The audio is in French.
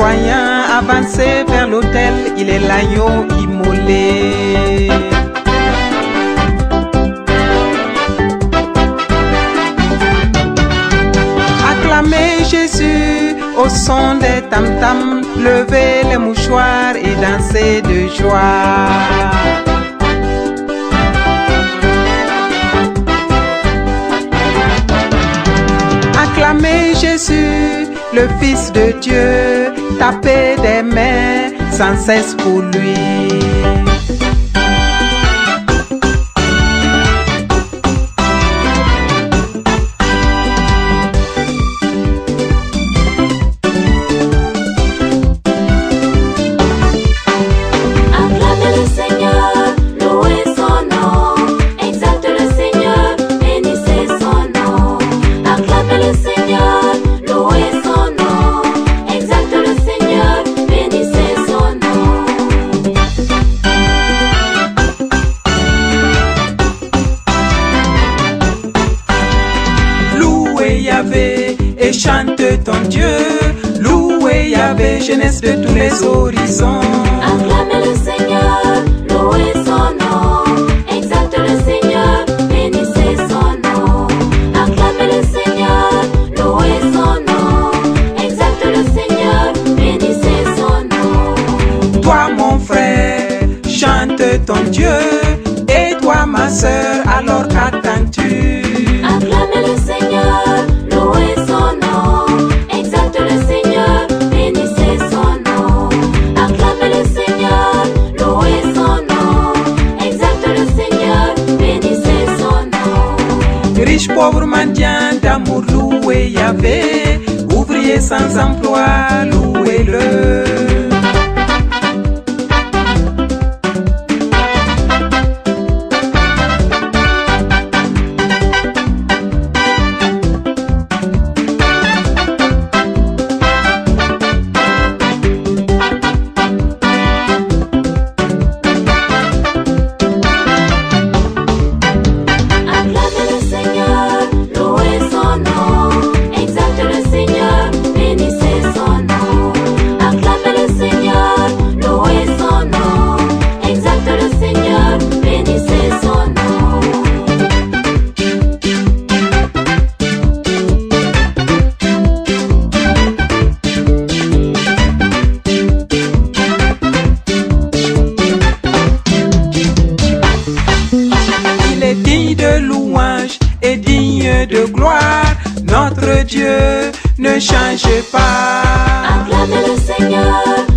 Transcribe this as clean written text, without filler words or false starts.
croyants avançaient vers l'autel, il est l'agneau immolé. Acclamez Jésus au son des tam-tams, levez les mouchoirs et dansez de joie. Acclamez Jésus, le Fils de Dieu, tapez des mains sans cesse pour lui. Et chante ton Dieu, louez Yahvé, jeunesse de tous les horizons. Acclamez le Seigneur, louez son nom, exalte le Seigneur, bénissez son nom. Acclamez le Seigneur, louez son nom, exalte le Seigneur, bénissez son nom. Toi mon frère, chante ton Dieu, et toi ma sœur, alors qu'attends-tu? Acclamez le Seigneur, louez son nom, exalte le Seigneur, bénissez son nom. Acclamez le Seigneur, louez son nom, exalte le Seigneur, bénissez son nom. Riche, pauvre, mendiant d'amour, louez Yahvé, ouvrier sans emploi, louez-le. De louange et digne de gloire, notre Dieu ne change pas. Acclamez le Seigneur.